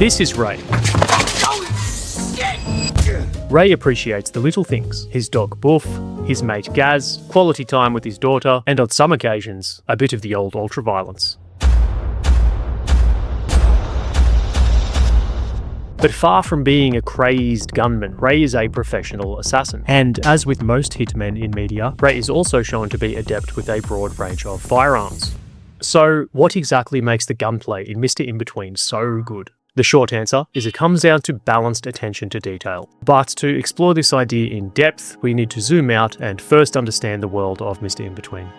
This is Ray. Ray appreciates the little things: his dog Boof, his mate Gaz, quality time with his daughter, and on some occasions, a bit of the old ultraviolence. But far from being a crazed gunman, Ray is a professional assassin. And as with most hitmen in media, Ray is also shown to be adept with a broad range of firearms. So what exactly makes the gunplay in Mr. Inbetween so good? The short answer is it comes down to balanced attention to detail. But to explore this idea in depth, we need to zoom out and first understand the world of Mr. Inbetween.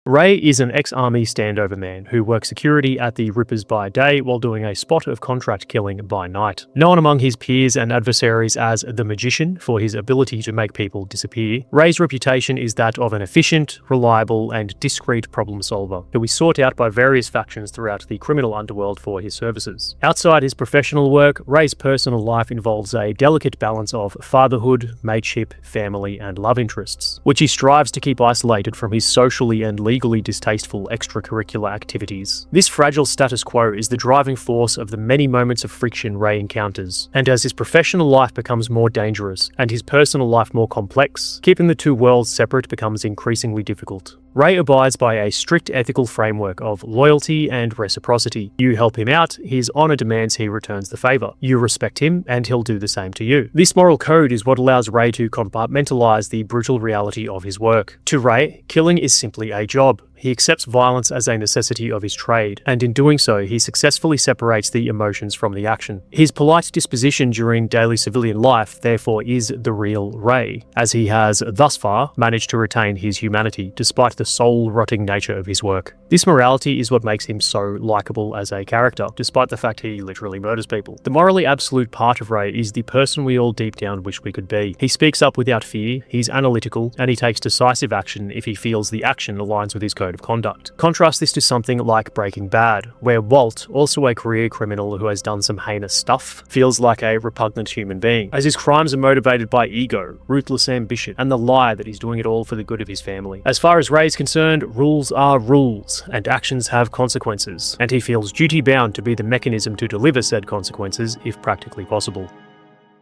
Ray is an ex-army standover man who works security at the Rippers by day while doing a spot of contract killing by night. Known among his peers and adversaries as the Magician for his ability to make people disappear, Ray's reputation is that of an efficient, reliable, and discreet problem solver who is sought out by various factions throughout the criminal underworld for his services. Outside his professional work, Ray's personal life involves a delicate balance of fatherhood, mateship, family, and love interests, which he strives to keep isolated from his socially and legally distasteful extracurricular activities. This fragile status quo is the driving force of the many moments of friction Ray encounters, and as his professional life becomes more dangerous and his personal life more complex, keeping the two worlds separate becomes increasingly difficult. Ray abides by a strict ethical framework of loyalty and reciprocity. You help him out, his honor demands he returns the favor. You respect him, and he'll do the same to you. This moral code is what allows Ray to compartmentalize the brutal reality of his work. To Ray, killing is simply a job. He accepts violence as a necessity of his trade, and in doing so, he successfully separates the emotions from the action. His polite disposition during daily civilian life, therefore, is the real Ray, as he has, thus far, managed to retain his humanity, despite the soul-rotting nature of his work. This morality is what makes him so likable as a character, despite the fact he literally murders people. The morally absolute part of Ray is the person we all deep down wish we could be. He speaks up without fear, he's analytical, and he takes decisive action if he feels the action aligns with his code of conduct. Contrast this to something like Breaking Bad, where Walt, also a career criminal who has done some heinous stuff, feels like a repugnant human being, as his crimes are motivated by ego, ruthless ambition, and the lie that he's doing it all for the good of his family. As far as Ray's concerned, rules are rules, and actions have consequences, and he feels duty-bound to be the mechanism to deliver said consequences if practically possible.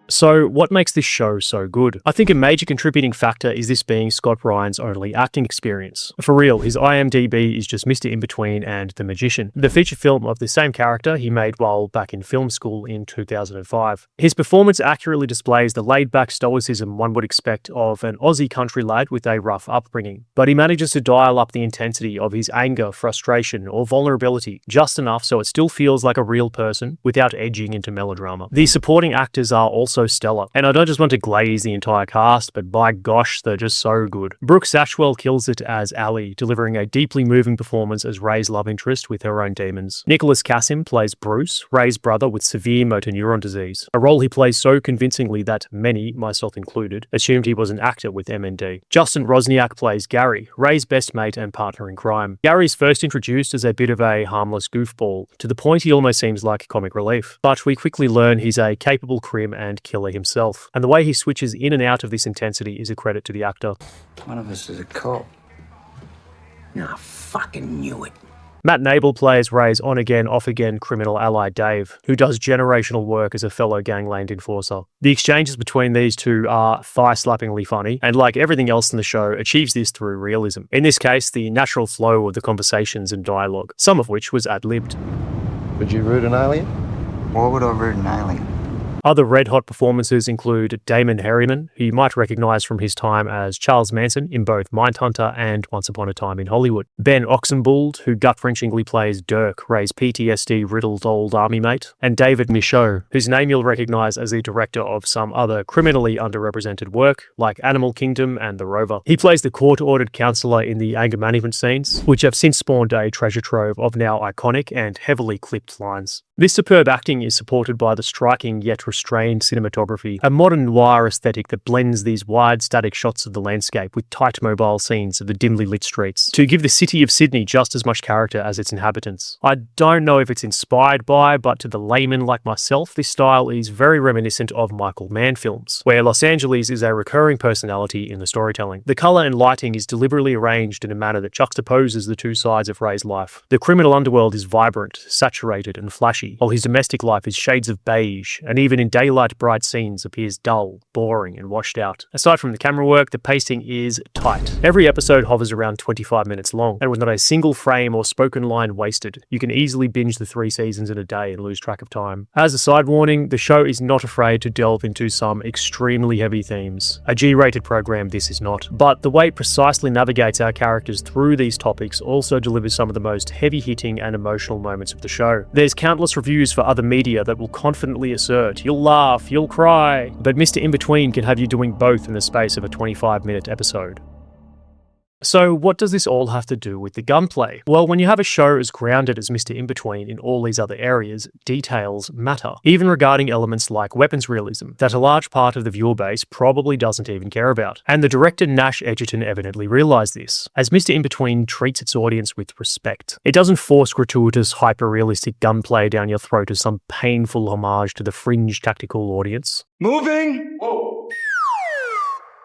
So what makes this show so good? I think a major contributing factor is this being Scott Ryan's only acting experience. For real, his IMDb is just Mr. Inbetween and The Magician, the feature film of the same character he made while back in film school in 2005. His performance accurately displays the laid-back stoicism one would expect of an Aussie country lad with a rough upbringing, but he manages to dial up the intensity of his anger, frustration, or vulnerability just enough so it still feels like a real person without edging into melodrama. The supporting actors are also stellar, and I don't just want to glaze the entire cast, but by gosh, they're just so good. Brooke Satchwell kills it as Ali, delivering a deeply moving performance as Ray's love interest with her own demons. Nicholas Cassim plays Bruce, Ray's brother with severe motor neuron disease, a role he plays so convincingly that many, myself included, assumed he was an actor with MND. Justin Rosniak plays Gary, Ray's best mate and partner in crime. Gary's first introduced as a bit of a harmless goofball, to the point he almost seems like comic relief, but we quickly learn he's a capable crim and killer himself, and the way he switches in and out of this intensity is a credit to the actor. One of us is a cop. I fucking knew it. Matt Nable plays Ray's on-again, off-again criminal ally Dave, who does generational work as a fellow gangland enforcer. The exchanges between these two are thigh-slappingly funny, and like everything else in the show, achieves this through realism. In this case, the natural flow of the conversations and dialogue, some of which was ad-libbed. Would you root an alien? Why would I root an alien? Other red-hot performances include Damon Herriman, who you might recognise from his time as Charles Manson in both Mindhunter and Once Upon a Time in Hollywood. Ben Oxenbould, who gut-wrenchingly plays Dirk, Ray's PTSD-riddled old army mate. And David Michaud, whose name you'll recognise as the director of some other criminally underrepresented work, like Animal Kingdom and The Rover. He plays the court-ordered counsellor in the anger management scenes, which have since spawned a treasure trove of now iconic and heavily clipped lines. This superb acting is supported by the striking yet restrained cinematography, a modern noir aesthetic that blends these wide static shots of the landscape with tight mobile scenes of the dimly lit streets to give the city of Sydney just as much character as its inhabitants. I don't know if it's inspired by, but to the layman like myself, this style is very reminiscent of Michael Mann films, where Los Angeles is a recurring personality in the storytelling. The colour and lighting is deliberately arranged in a manner that juxtaposes the two sides of Ray's life. The criminal underworld is vibrant, saturated and flashy, while his domestic life is shades of beige, and even in daylight bright scenes appears dull, boring and washed out. Aside from the camera work, the pacing is tight. Every episode hovers around 25 minutes long, and with not a single frame or spoken line wasted, you can easily binge the 3 seasons in a day and lose track of time. As a side warning, the show is not afraid to delve into some extremely heavy themes. A G-rated program this is not, but the way it precisely navigates our characters through these topics also delivers some of the most heavy-hitting and emotional moments of the show. There's countless reviews for other media that will confidently assert, you'll laugh, you'll cry, but Mr. Inbetween can have you doing both in the space of a 25-minute episode. So what does this all have to do with the gunplay? Well, when you have a show as grounded as Mr. Inbetween in all these other areas, details matter, even regarding elements like weapons realism, that a large part of the viewer base probably doesn't even care about. And the director Nash Edgerton evidently realised this, as Mr. Inbetween treats its audience with respect. It doesn't force gratuitous, hyper-realistic gunplay down your throat as some painful homage to the fringe tactical audience. Moving! Whoa.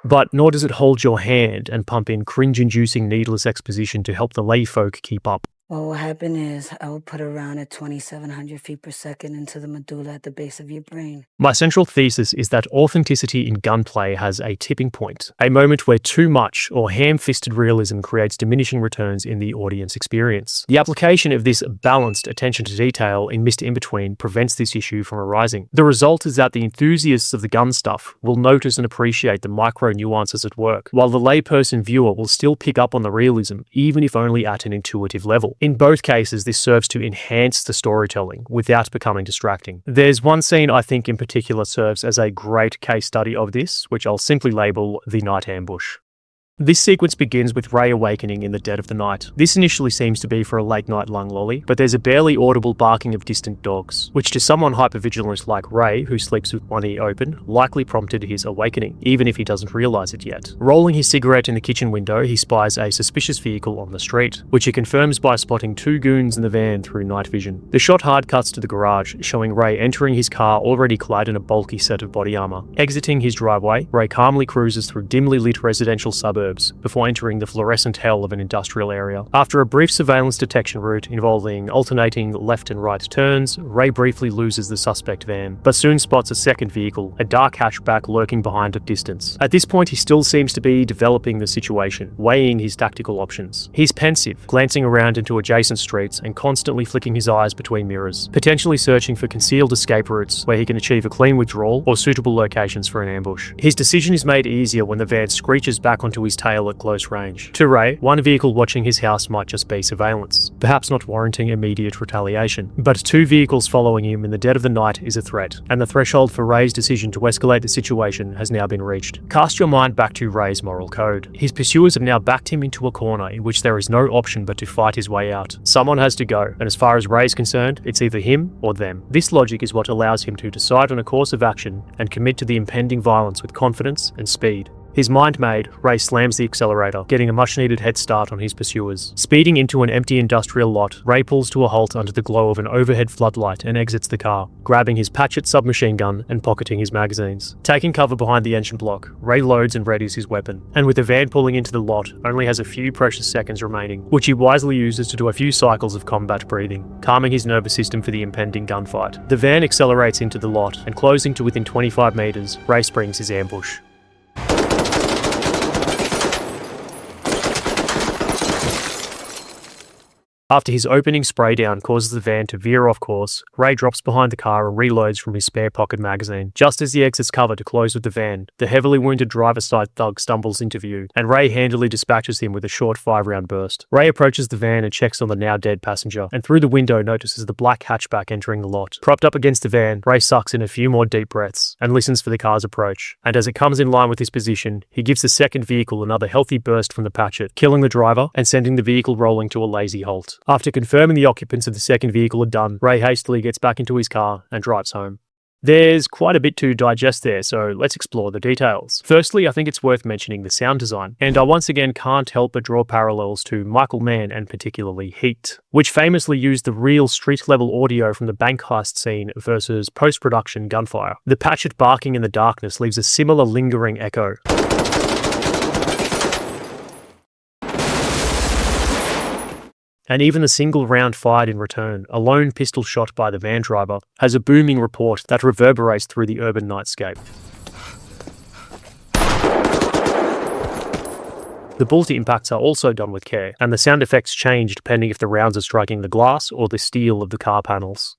But nor does it hold your hand and pump in cringe-inducing needless exposition to help the lay folk keep up. What will happen is I will put a round at 2,700 feet per second into the medulla at the base of your brain. My central thesis is that authenticity in gunplay has a tipping point, a moment where too much or ham-fisted realism creates diminishing returns in the audience experience. The application of this balanced attention to detail in Mr. Inbetween prevents this issue from arising. The result is that the enthusiasts of the gun stuff will notice and appreciate the micro nuances at work, while the layperson viewer will still pick up on the realism, even if only at an intuitive level. In both cases, this serves to enhance the storytelling without becoming distracting. There's one scene I think in particular serves as a great case study of this, which I'll simply label the night ambush. This sequence begins with Ray awakening in the dead of the night. This initially seems to be for a late-night lung lolly, but there's a barely audible barking of distant dogs, which to someone hypervigilant like Ray, who sleeps with one ear open, likely prompted his awakening, even if he doesn't realise it yet. Rolling his cigarette in the kitchen window, he spies a suspicious vehicle on the street, which he confirms by spotting 2 goons in the van through night vision. The shot hard cuts to the garage, showing Ray entering his car already clad in a bulky set of body armour. Exiting his driveway, Ray calmly cruises through dimly lit residential suburbs before entering the fluorescent hell of an industrial area. After a brief surveillance detection route involving alternating left and right turns, Ray briefly loses the suspect van, but soon spots a second vehicle, a dark hatchback lurking behind at distance. At this point, he still seems to be developing the situation, weighing his tactical options. He's pensive, glancing around into adjacent streets and constantly flicking his eyes between mirrors, potentially searching for concealed escape routes where he can achieve a clean withdrawal or suitable locations for an ambush. His decision is made easier when the van screeches back onto his tail at close range. To Ray, one vehicle watching his house might just be surveillance, perhaps not warranting immediate retaliation. But 2 vehicles following him in the dead of the night is a threat, and the threshold for Ray's decision to escalate the situation has now been reached. Cast your mind back to Ray's moral code. His pursuers have now backed him into a corner in which there is no option but to fight his way out. Someone has to go, and as far as Ray's concerned, it's either him or them. This logic is what allows him to decide on a course of action and commit to the impending violence with confidence and speed. His mind made, Ray slams the accelerator, getting a much-needed head start on his pursuers. Speeding into an empty industrial lot, Ray pulls to a halt under the glow of an overhead floodlight and exits the car, grabbing his Patchett submachine gun and pocketing his magazines. Taking cover behind the engine block, Ray loads and readies his weapon, and with the van pulling into the lot, only has a few precious seconds remaining, which he wisely uses to do a few cycles of combat breathing, calming his nervous system for the impending gunfight. The van accelerates into the lot, and closing to within 25 meters, Ray springs his ambush. After his opening spray down causes the van to veer off course, Ray drops behind the car and reloads from his spare pocket magazine. Just as he exits cover to close with the van, the heavily wounded driver's side thug stumbles into view, and Ray handily dispatches him with a short 5-round burst. Ray approaches the van and checks on the now dead passenger, and through the window notices the black hatchback entering the lot. Propped up against the van, Ray sucks in a few more deep breaths and listens for the car's approach. And as it comes in line with his position, he gives the second vehicle another healthy burst from the Patchett, killing the driver and sending the vehicle rolling to a lazy halt. After confirming the occupants of the second vehicle are done, Ray hastily gets back into his car and drives home. There's quite a bit to digest there, so let's explore the details. Firstly, I think it's worth mentioning the sound design, and I once again can't help but draw parallels to Michael Mann and particularly Heat, which famously used the real street-level audio from the bank heist scene versus post-production gunfire. The patchet barking in the darkness leaves a similar lingering echo. And even the single round fired in return, a lone pistol shot by the van driver, has a booming report that reverberates through the urban nightscape. The bullet impacts are also done with care, and the sound effects change depending if the rounds are striking the glass or the steel of the car panels.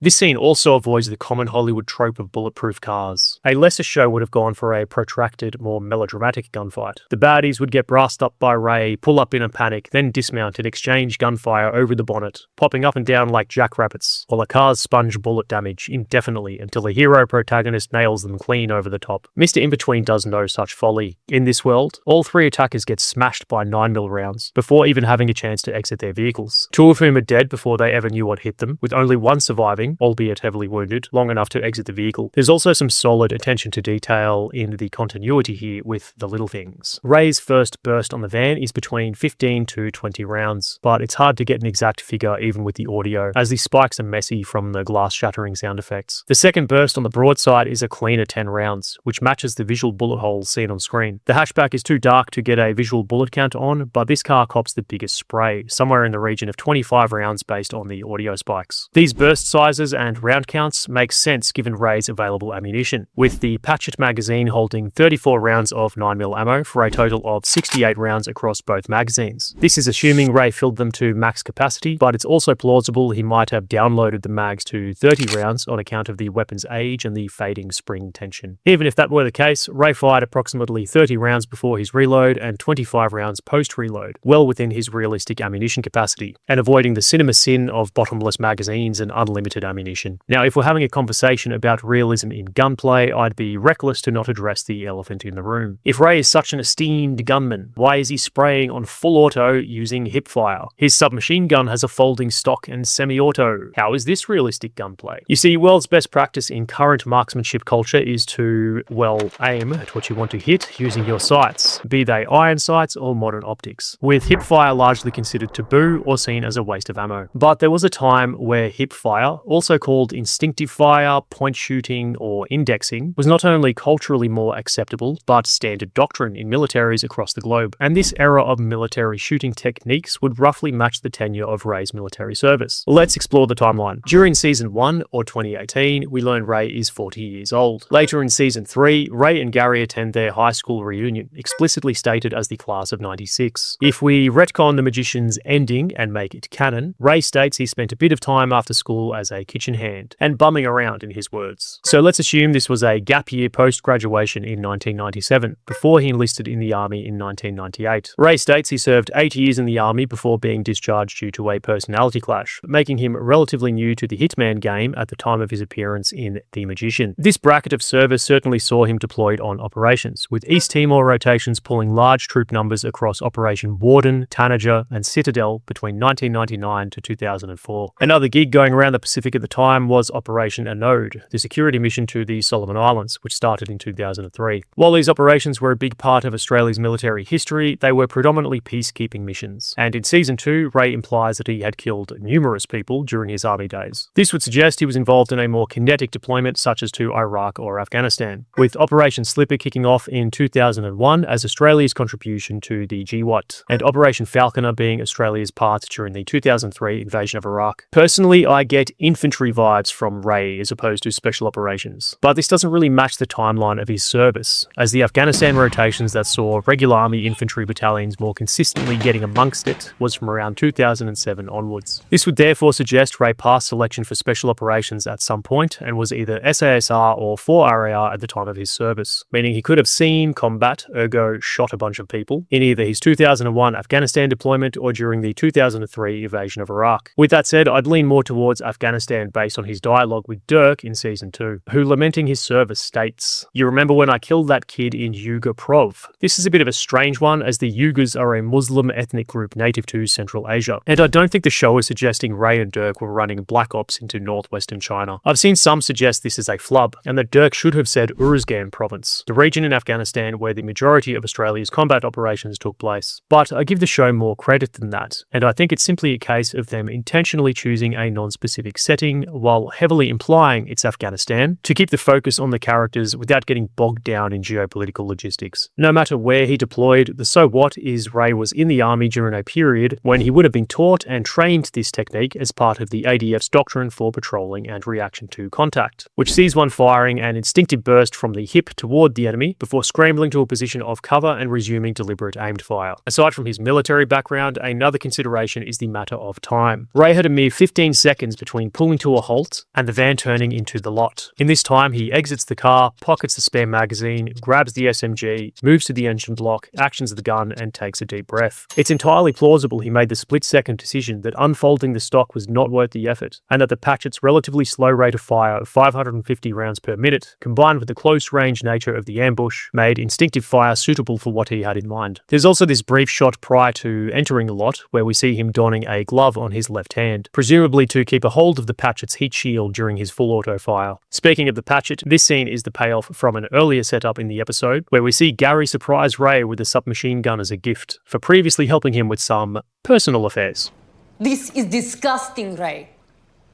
This scene also avoids the common Hollywood trope of bulletproof cars. A lesser show would have gone for a protracted, more melodramatic gunfight. The baddies would get brassed up by Ray, pull up in a panic, then dismount and exchange gunfire over the bonnet, popping up and down like jackrabbits, while the cars sponge bullet damage indefinitely until the hero protagonist nails them clean over the top. Mr. Inbetween does no such folly. In this world, all three attackers get smashed by 9mm rounds, before even having a chance to exit their vehicles. Two of whom are dead before they ever knew what hit them, with only one surviving, albeit heavily wounded, long enough to exit the vehicle. There's also some solid attention to detail in the continuity here with the little things. Ray's first burst on the van is between 15 to 20 rounds, but it's hard to get an exact figure even with the audio, as the spikes are messy from the glass shattering sound effects. The second burst on the broadside is a cleaner 10 rounds, which matches the visual bullet holes seen on screen. The hatchback is too dark to get a visual bullet count on, but this car cops the biggest spray, somewhere in the region of 25 rounds based on the audio spikes. These burst sizes and round counts make sense given Ray's available ammunition, with the Patchet magazine holding 34 rounds of 9mm ammo for a total of 68 rounds across both magazines. This is assuming Ray filled them to max capacity, but it's also plausible he might have downloaded the mags to 30 rounds on account of the weapon's age and the fading spring tension. Even if that were the case, Ray fired approximately 30 rounds before his reload and 25 rounds post-reload, well within his realistic ammunition capacity, and avoiding the cinema sin of bottomless magazines and unlimited ammunition. Now, if we're having a conversation about realism in gunplay, I'd be reckless to not address the elephant in the room. If Ray is such an esteemed gunman, why is he spraying on full auto using hip fire? His submachine gun has a folding stock and semi-auto. How is this realistic gunplay? You see, world's best practice in current marksmanship culture is to, well, aim at what you want to hit using your sights, be they iron sights or modern optics, with hip fire largely considered taboo or seen as a waste of ammo. But there was a time where hip fire, also called instinctive fire, point shooting, or indexing, was not only culturally more acceptable, but standard doctrine in militaries across the globe. And this era of military shooting techniques would roughly match the tenure of Ray's military service. Let's explore the timeline. During Season 1, or 2018, we learn Ray is 40 years old. Later in Season 3, Ray and Gary attend their high school reunion, explicitly stated as the class of 96. If we retcon the magician's ending and make it canon, Ray states he spent a bit of time after school as a kitchen hand, and bumming around in his words. So let's assume this was a gap year post-graduation in 1997, before he enlisted in the army in 1998. Ray states he served 8 years in the army before being discharged due to a personality clash, making him relatively new to the Hitman game at the time of his appearance in The Magician. This bracket of service certainly saw him deployed on operations, with East Timor rotations pulling large troop numbers across Operation Warden, Tanager, and Citadel between 1999 to 2004. Another gig going around the Pacific at the time was Operation Anode, the security mission to the Solomon Islands, which started in 2003. While these operations were a big part of Australia's military history, they were predominantly peacekeeping missions. And in Season 2, Ray implies that he had killed numerous people during his army days. This would suggest he was involved in a more kinetic deployment such as to Iraq or Afghanistan, with Operation Slipper kicking off in 2001 as Australia's contribution to the GWAT, and Operation Falconer being Australia's part during the 2003 invasion of Iraq. Personally, I get infantry vibes from Ray as opposed to special operations, but this doesn't really match the timeline of his service, as the Afghanistan rotations that saw regular army infantry battalions more consistently getting amongst it was from around 2007 onwards. This would therefore suggest Ray passed selection for special operations at some point and was either SASR or 4RAR at the time of his service, meaning he could have seen combat, ergo shot a bunch of people, in either his 2001 Afghanistan deployment or during the 2003 invasion of Iraq. With that said, I'd lean more towards Afghanistan Afghanistan based on his dialogue with Dirk in Season 2, who, lamenting his service, states, "You remember when I killed that kid in Yugur Prov?" This is a bit of a strange one, as the Uyghurs are a Muslim ethnic group native to Central Asia, and I don't think the show is suggesting Ray and Dirk were running black ops into northwestern China. I've seen some suggest this is a flub, and that Dirk should have said Uruzgan province, the region in Afghanistan where the majority of Australia's combat operations took place. But I give the show more credit than that, and I think it's simply a case of them intentionally choosing a non-specific setting while heavily implying it's Afghanistan to keep the focus on the characters without getting bogged down in geopolitical logistics. No matter where he deployed, the so what is Ray was in the army during a period when he would have been taught and trained this technique as part of the ADF's doctrine for patrolling and reaction to contact, which sees one firing an instinctive burst from the hip toward the enemy before scrambling to a position of cover and resuming deliberate aimed fire. Aside from his military background, another consideration is the matter of time. Ray had a mere 15 seconds between pulling to a halt and the van turning into the lot. In this time, he exits the car, pockets the spare magazine, grabs the SMG, moves to the engine block, actions the gun, and takes a deep breath. It's entirely plausible he made the split-second decision that unfolding the stock was not worth the effort, and that the Patchett's relatively slow rate of fire of 550 rounds per minute, combined with the close-range nature of the ambush, made instinctive fire suitable for what he had in mind. There's also this brief shot prior to entering the lot, where we see him donning a glove on his left hand, presumably to keep a hold of the Patchett's heat shield during his full auto fire. Speaking of the Patchett, this scene is the payoff from an earlier setup in the episode, where we see Gary surprise Ray with a submachine gun as a gift, for previously helping him with some personal affairs. This is disgusting, Ray.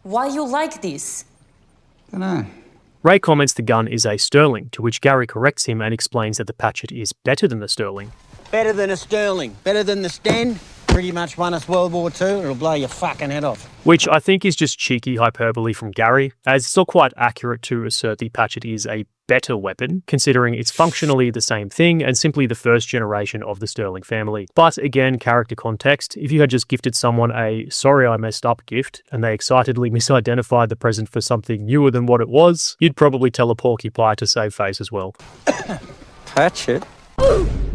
Why you like this? Dunno. Ray comments the gun is a Sterling, to which Gary corrects him and explains that the Patchett is better than the Sterling. Better than a Sterling. Better than the Sten. Pretty much won us World War II. It'll blow your fucking head off. Which I think is just cheeky hyperbole from Gary, as it's not quite accurate to assert the Patchett is a better weapon, considering it's functionally the same thing and simply the first generation of the Sterling family. But again, character context, if you had just gifted someone a "sorry I messed up" gift, and they excitedly misidentified the present for something newer than what it was, you'd probably tell a porcupine to save face as well. Patchett?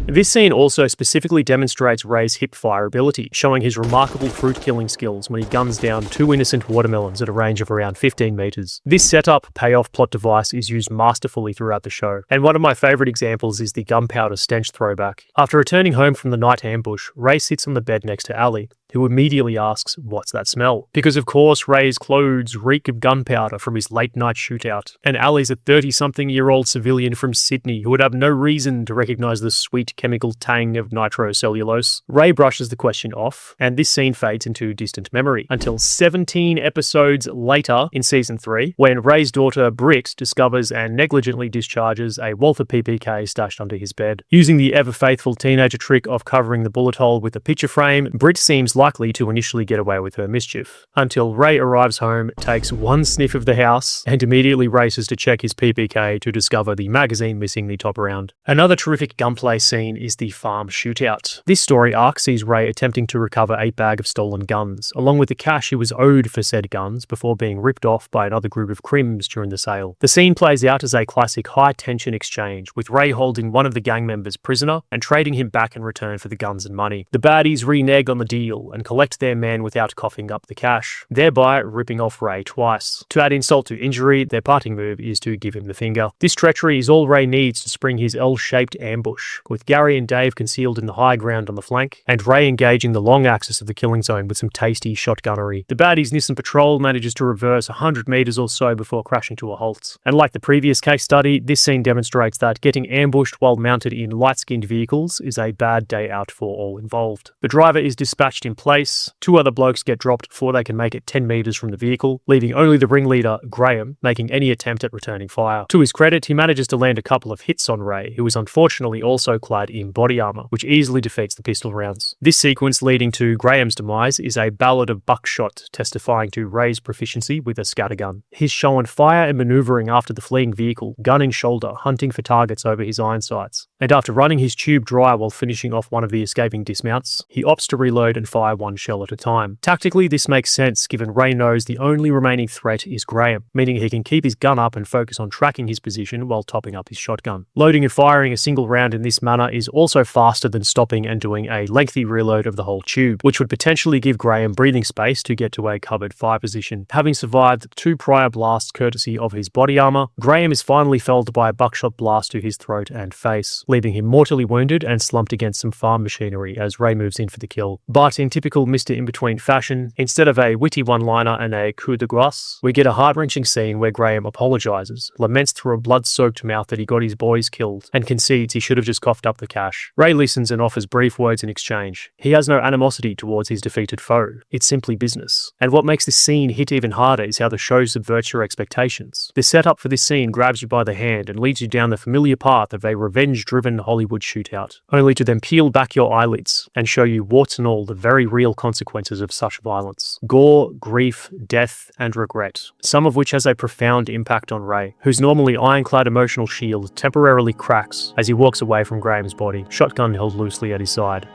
This scene also specifically demonstrates Ray's hip fire ability, showing his remarkable fruit-killing skills when he guns down 2 innocent watermelons at a range of around 15 meters. This setup, payoff plot device is used masterfully throughout the show, and one of my favorite examples is the gunpowder stench throwback. After returning home from the night ambush, Ray sits on the bed next to Ali, who immediately asks, "What's that smell?" Because of course Ray's clothes reek of gunpowder from his late night shootout, and Ali's a 30-something-year-old civilian from Sydney who would have no reason to recognise the sweet chemical tang of nitrocellulose. Ray brushes the question off, and this scene fades into distant memory, until 17 episodes later in Season 3, when Ray's daughter Britt discovers and negligently discharges a Walther PPK stashed under his bed. Using the ever-faithful teenager trick of covering the bullet hole with a picture frame, Britt seems likely to initially get away with her mischief, until Ray arrives home, takes one sniff of the house, and immediately races to check his PPK to discover the magazine missing the top round. Another terrific gunplay scene is the farm shootout. This story arc sees Ray attempting to recover a bag of stolen guns, along with the cash he was owed for said guns before being ripped off by another group of crims during the sale. The scene plays out as a classic high-tension exchange, with Ray holding one of the gang members prisoner and trading him back in return for the guns and money. The baddies renege on the deal and collect their man without coughing up the cash, thereby ripping off Ray twice. To add insult to injury, their parting move is to give him the finger. This treachery is all Ray needs to spring his L-shaped ambush, with Gary and Dave concealed in the high ground on the flank, and Ray engaging the long axis of the killing zone with some tasty shotgunnery. The baddies' Nissan Patrol manages to reverse 100 meters or so before crashing to a halt. And like the previous case study, this scene demonstrates that getting ambushed while mounted in light-skinned vehicles is a bad day out for all involved. The driver is dispatched in place, 2 other blokes get dropped before they can make it 10 meters from the vehicle, leaving only the ringleader, Graham, making any attempt at returning fire. To his credit, he manages to land a couple of hits on Ray, who is unfortunately also clad in body armor, which easily defeats the pistol rounds. This sequence leading to Graham's demise is a ballad of buckshot, testifying to Ray's proficiency with a scattergun. He's shown fire and maneuvering after the fleeing vehicle, gun in shoulder, hunting for targets over his iron sights. and after running his tube dry while finishing off one of the escaping dismounts, he opts to reload and fire one shell at a time. Tactically, this makes sense given Ray knows the only remaining threat is Graham, meaning he can keep his gun up and focus on tracking his position while topping up his shotgun. Loading and firing a single round in this manner is also faster than stopping and doing a lengthy reload of the whole tube, which would potentially give Graham breathing space to get to a covered fire position. Having survived 2 prior blasts courtesy of his body armor, Graham is finally felled by a buckshot blast to his throat and face, leaving him mortally wounded and slumped against some farm machinery as Ray moves in for the kill. But in typical Mr. In-Between fashion, instead of a witty one-liner and a coup de grace, we get a heart-wrenching scene where Graham apologizes, laments through a blood-soaked mouth that he got his boys killed, and concedes he should have just coughed up the cash. Ray listens and offers brief words in exchange. He has no animosity towards his defeated foe. It's simply business. And what makes this scene hit even harder is how the show subverts your expectations. The setup for this scene grabs you by the hand and leads you down the familiar path of a revenge-driven Hollywood shootout, only to then peel back your eyelids and show you warts and all the very real consequences of such violence. Gore, grief, death, and regret, some of which has a profound impact on Ray, whose normally ironclad emotional shield temporarily cracks as he walks away from Graham's body, shotgun held loosely at his side.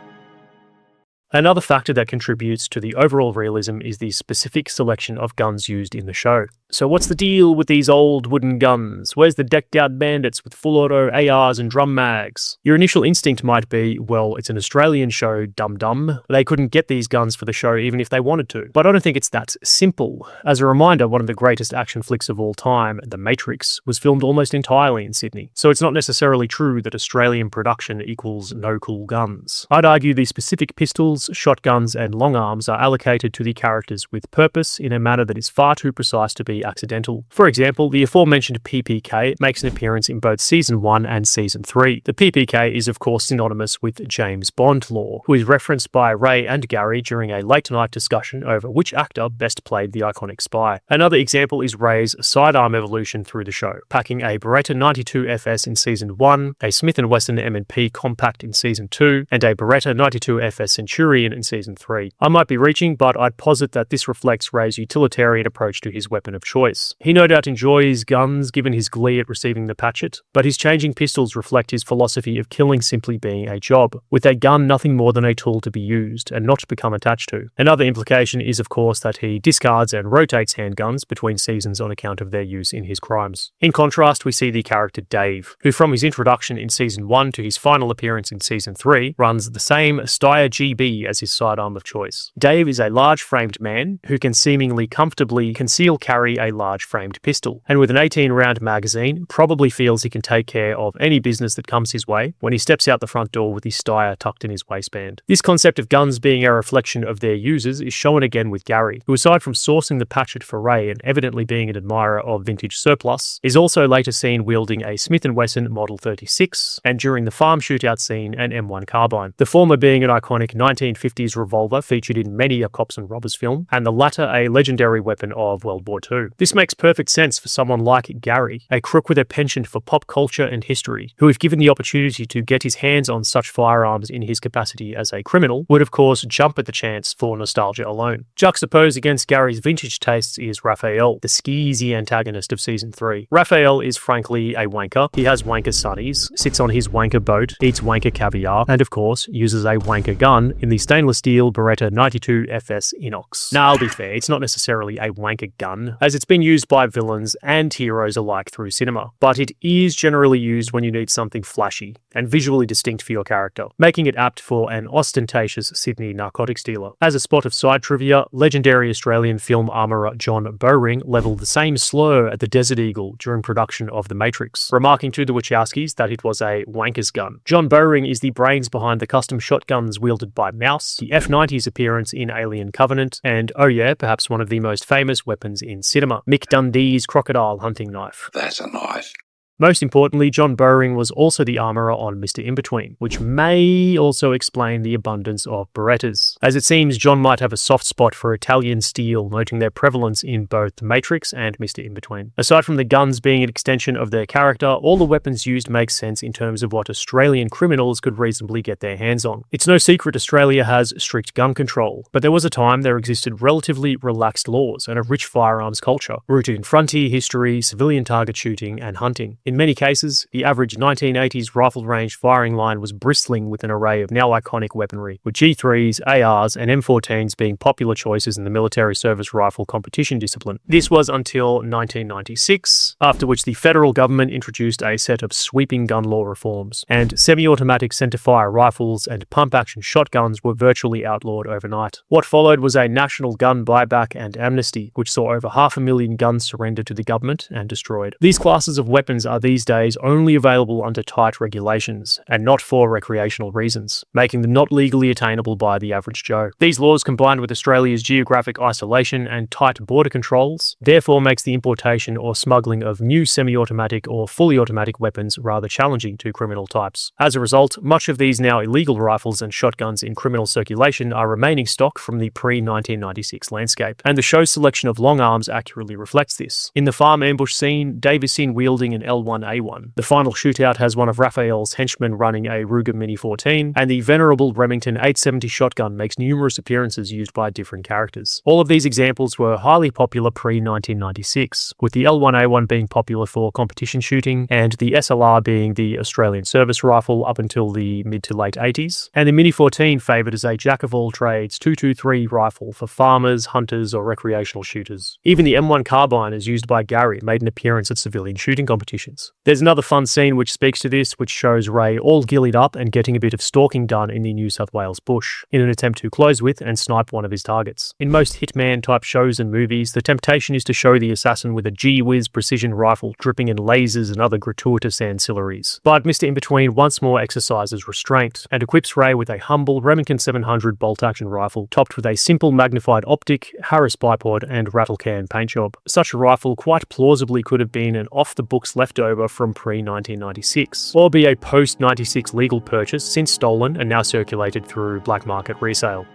Another factor that contributes to the overall realism is the specific selection of guns used in the show. So what's the deal with these old wooden guns? Where's the decked out bandits with full auto ARs and drum mags? Your initial instinct might be, well, it's an Australian show, dum-dum. They couldn't get these guns for the show even if they wanted to. But I don't think it's that simple. As a reminder, one of the greatest action flicks of all time, The Matrix, was filmed almost entirely in Sydney. So it's not necessarily true that Australian production equals no cool guns. I'd argue the specific pistols, shotguns, and long arms are allocated to the characters with purpose in a manner that is far too precise to be accidental. For example, the aforementioned PPK makes an appearance in both Season 1 and Season 3. The PPK is of course synonymous with James Bond lore, who is referenced by Ray and Gary during a late-night discussion over which actor best played the iconic spy. Another example is Ray's sidearm evolution through the show, packing a Beretta 92 FS in Season 1, a Smith & Wesson M&P Compact in Season 2, and a Beretta 92 FS Centurion in Season 3. I might be reaching, but I'd posit that this reflects Ray's utilitarian approach to his weapon of choice. He no doubt enjoys guns given his glee at receiving the patchet, but his changing pistols reflect his philosophy of killing simply being a job, with a gun nothing more than a tool to be used and not to become attached to. Another implication is of course that he discards and rotates handguns between seasons on account of their use in his crimes. In contrast, we see the character Dave, who from his introduction in Season 1 to his final appearance in Season 3 runs the same Steyr GB as his sidearm of choice. Dave is a large-framed man who can seemingly comfortably conceal carry a large-framed pistol, and with an 18-round magazine, probably feels he can take care of any business that comes his way when he steps out the front door with his Steyr tucked in his waistband. This concept of guns being a reflection of their users is shown again with Gary, who aside from sourcing the patchet for Ray and evidently being an admirer of vintage surplus, is also later seen wielding a Smith & Wesson Model 36, and during the farm shootout scene, an M1 carbine, the former being an iconic 1950s revolver featured in many a cops and robbers film, and the latter a legendary weapon of World War II. This makes perfect sense for someone like Gary, a crook with a penchant for pop culture and history, who if given the opportunity to get his hands on such firearms in his capacity as a criminal, would of course jump at the chance for nostalgia alone. Juxtaposed against Gary's vintage tastes is Raphael, the skeezy antagonist of Season 3. Raphael is frankly a wanker. He has wanker sonnies, sits on his wanker boat, eats wanker caviar, and of course uses a wanker gun in the stainless steel Beretta 92 FS Inox. Now I'll be fair, it's not necessarily a wanker gun, as it's been used by villains and heroes alike through cinema, but it is generally used when you need something flashy and visually distinct for your character, making it apt for an ostentatious Sydney narcotics dealer. As a spot of side trivia, legendary Australian film armourer John Bowring levelled the same slur at the Desert Eagle during production of The Matrix, remarking to the Wachowskis that it was a wanker's gun. John Bowring is the brains behind the custom shotguns wielded by Mouse, the F-90's appearance in Alien Covenant, and oh yeah, perhaps one of the most famous weapons in cinema, Mick Dundee's crocodile hunting knife. That's a knife. Most importantly, John Bowring was also the armourer on Mr. In-Between, which may also explain the abundance of Berettas, as it seems John might have a soft spot for Italian steel, noting their prevalence in both The Matrix and Mr. In-Between. Aside from the guns being an extension of their character, all the weapons used make sense in terms of what Australian criminals could reasonably get their hands on. It's no secret Australia has strict gun control, but there was a time there existed relatively relaxed laws and a rich firearms culture, rooted in frontier history, civilian target shooting, and hunting. In many cases, the average 1980s rifle range firing line was bristling with an array of now iconic weaponry, with G3s, ARs, and M14s being popular choices in the military service rifle competition discipline. This was until 1996, after which the federal government introduced a set of sweeping gun law reforms, and semi-automatic centerfire rifles and pump-action shotguns were virtually outlawed overnight. What followed was a national gun buyback and amnesty, which saw over 500,000 guns surrendered to the government and destroyed. These classes of weapons are these days only available under tight regulations, and not for recreational reasons, making them not legally attainable by the average Joe. These laws, combined with Australia's geographic isolation and tight border controls, therefore makes the importation or smuggling of new semi-automatic or fully automatic weapons rather challenging to criminal types. As a result, much of these now illegal rifles and shotguns in criminal circulation are remaining stock from the pre-1996 landscape, and the show's selection of long arms accurately reflects this. In the farm ambush scene, Dave is seen wielding an L1A1. The final shootout has one of Raphael's henchmen running a Ruger Mini 14, and the venerable Remington 870 shotgun makes numerous appearances used by different characters. All of these examples were highly popular pre-1996, with the L1A1 being popular for competition shooting, and the SLR being the Australian service rifle up until the mid to late 80s, and the Mini 14 favoured as a jack-of-all-trades 223 rifle for farmers, hunters, or recreational shooters. Even the M1 carbine, as used by Gary, made an appearance at civilian shooting competitions. There's another fun scene which speaks to this, which shows Ray all gillied up and getting a bit of stalking done in the New South Wales bush, in an attempt to close with and snipe one of his targets. In most hitman-type shows and movies, the temptation is to show the assassin with a gee-whiz precision rifle dripping in lasers and other gratuitous ancillaries. But Mr. Inbetween once more exercises restraint, and equips Ray with a humble Remington 700 bolt-action rifle, topped with a simple magnified optic, Harris bipod, and rattle can paint job. Such a rifle quite plausibly could have been an off-the-books leftover from pre-1996, or be a post-96 legal purchase since stolen and now circulated through black market resale.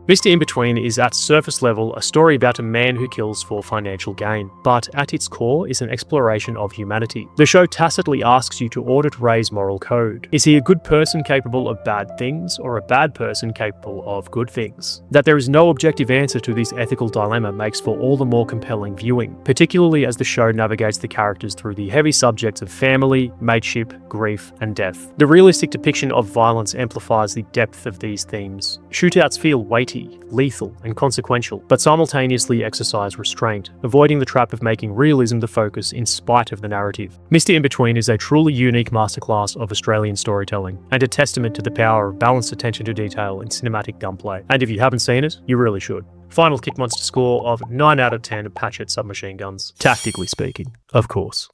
Mr. Inbetween is at surface level a story about a man who kills for financial gain, but at its core is an exploration of humanity. The show tacitly asks you to audit Ray's moral code. Is he a good person capable of bad things, or a bad person capable of good things? That there is no objective answer to this ethical dilemma makes for all the more compelling viewing, particularly as the show navigates the characters through the heavy subjects of family, mateship, grief, and death. The realistic depiction of violence amplifies the depth of these themes. Shootouts feel weighty, lethal, and consequential, but simultaneously exercise restraint, avoiding the trap of making realism the focus in spite of the narrative. Mr. Inbetween is a truly unique masterclass of Australian storytelling, and a testament to the power of balanced attention to detail in cinematic gunplay. And if you haven't seen it, you really should. Final Kick Monster score of 9 out of 10 Patchet submachine guns. Tactically speaking, of course.